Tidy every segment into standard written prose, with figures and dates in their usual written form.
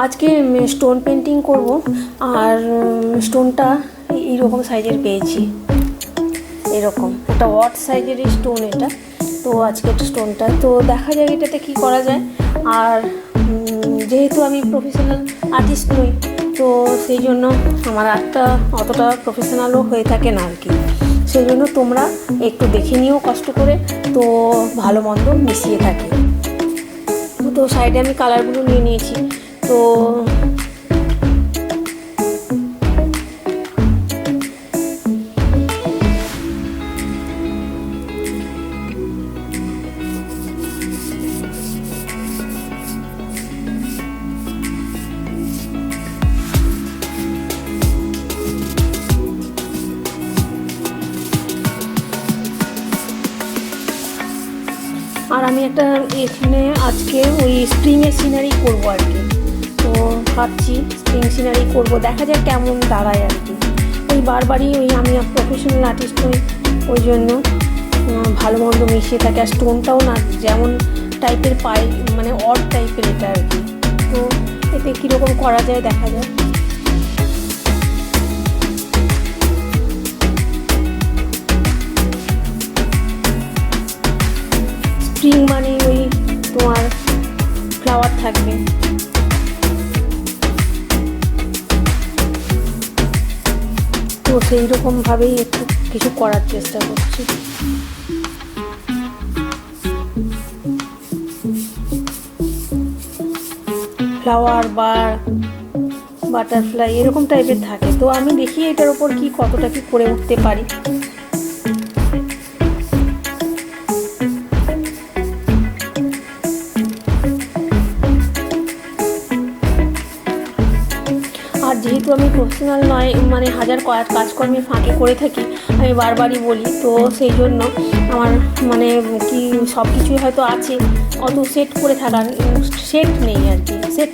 আজকে stone painting করব আর স্টোনটা এইরকম সাইজের পেয়েছি, এরকম একটা ওয়াট সাইজের স্টোন এটা। তো আজকে স্টোনটা তো দেখা যায় এটাতে কী করা যায়। আর যেহেতু আমি প্রফেশনাল আর্টিস্ট নই, তো সেই জন্য আমার আর্টটা অতটা প্রফেশনালও হয়ে থাকে না আর কি। সেই জন্য তোমরা একটু দেখে নিও কষ্ট করে, তো ভালো মন্দ মিশিয়ে থাকে। তো সাইডে আমি কালারগুলো নিয়ে নিয়েছি। তো আর আমি একটা এখানে আজকে ওই স্প্রিংয়ের সিনারি করবো আর কি। তো ভাবছি স্প্রিং সিনারি করব, দেখা যাক কেমন দাঁড়ায় আর কি। ওই বারবারই আমি প্রফেশনাল আর্টিস্ট নই, ওই জন্য ভালো মন্দ মিশিয়ে থাকে। আর স্টোনটাও না যেমন টাইপের পাই, মানে অড টাইপের এটা আর কি। তো এতে কীরকম করা যায় দেখা যায়। স্প্রিং মানে ওই তোমার ফ্লাওয়ার থাকবে, তো সেই রকমভাবেই একটু কিছু করার চেষ্টা করছি। ফ্লাওয়ার বা বাটারফ্লাই এরকম টাইপের থাকে। তো আমি দেখি এটার ওপর কি কতটা কি করে উঠতে পারি। আর যেহেতু আমি প্রফেশনাল নয়, মানে হাজার কাজকর্মে ফাঁকে করে থাকি, আমি বারবারই বলি। তো সেই জন্য আমার মানে কি সব কিছুই হয়তো আছে, অত সেট করে থাকার সেট নেই আর কি, সেট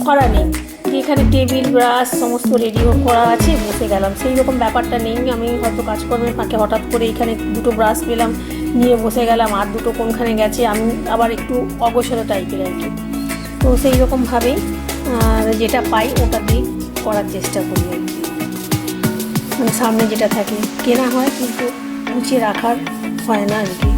করা নেই যে এখানে টেবিল ব্রাশ সমস্ত রেডি করা আছে বসে গেলাম, সেই রকম ব্যাপারটা নেই। আমি হয়তো কাজকর্মের ফাঁকে হঠাৎ করে এখানে দুটো ব্রাশ পেলাম, নিয়ে বসে গেলাম, আর দুটো কোনখানে গেছে, আমি আবার একটু অগোছালো টাইপের আর কি। তো সেই রকমভাবেই আর যেটা পাই ওটা দিয়ে করার চেষ্টা করি আর কি। মানে সামনে যেটা থাকে কেনা হয়, কিন্তু গুছিয়ে রাখার হয় না আর কি।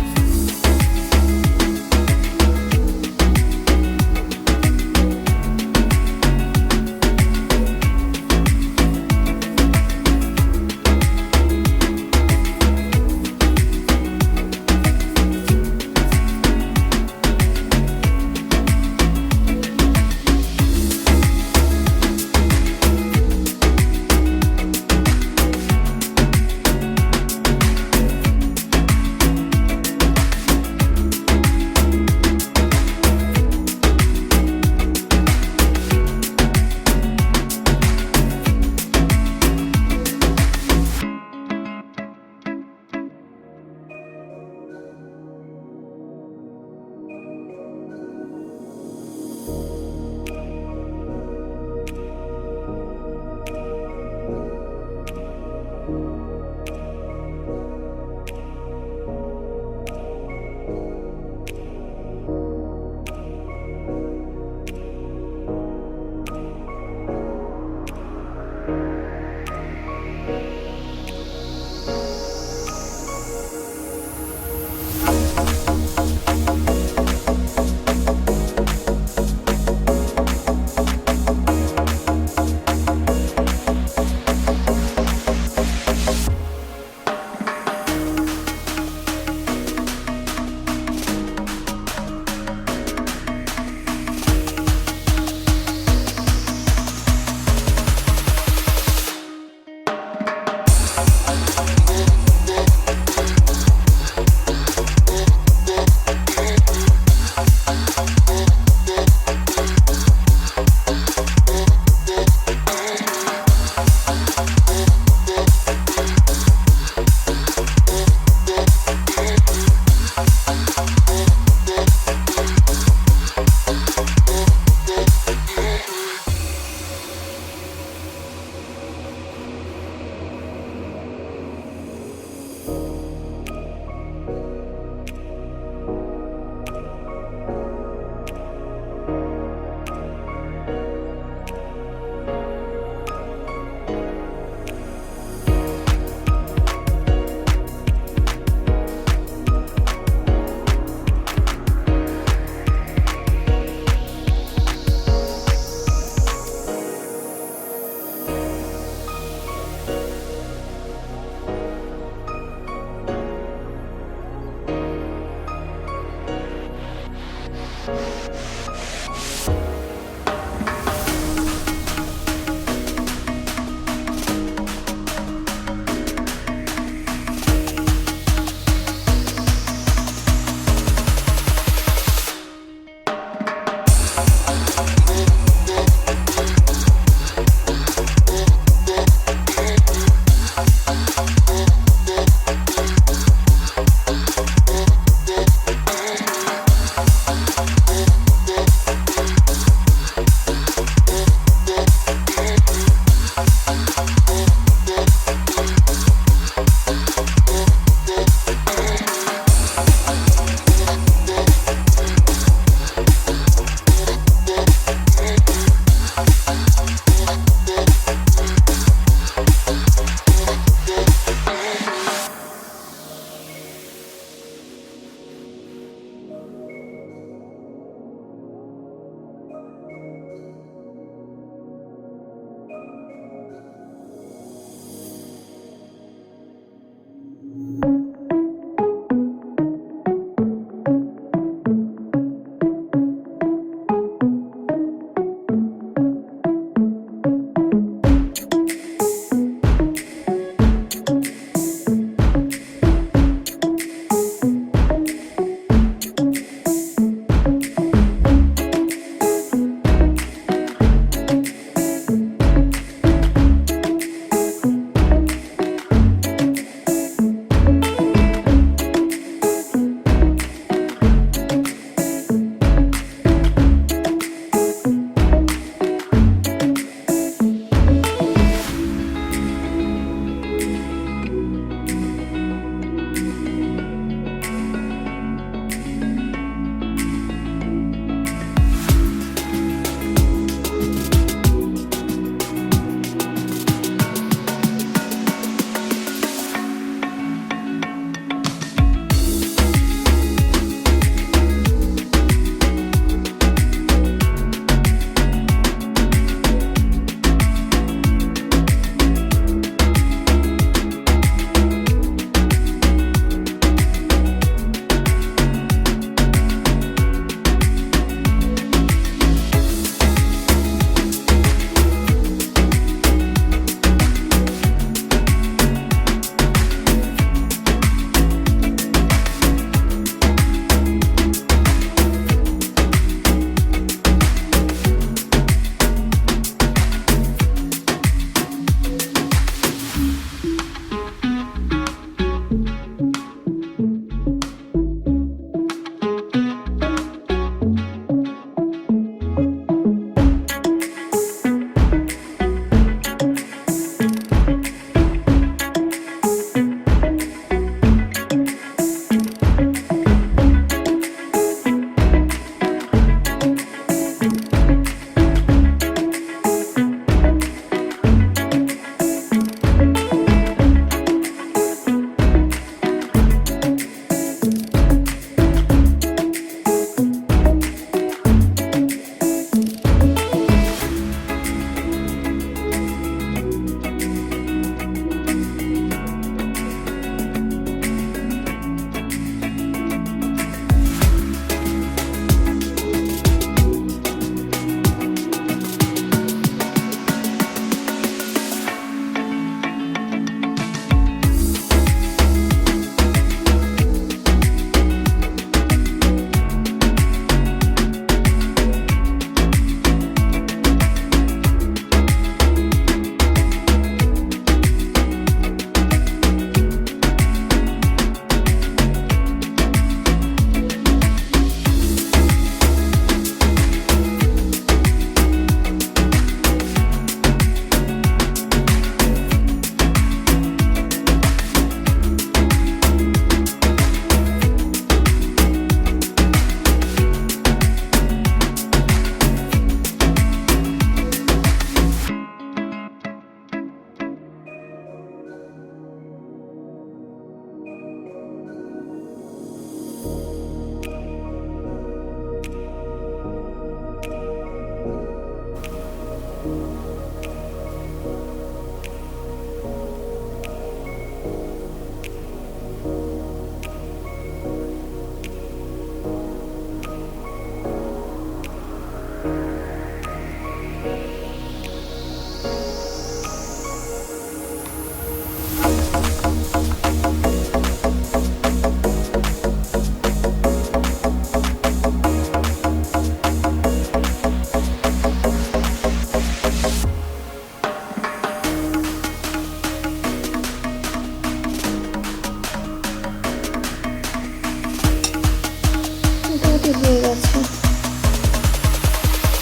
হয়ে গেছে,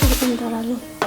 এরকম দাঁড়ালো।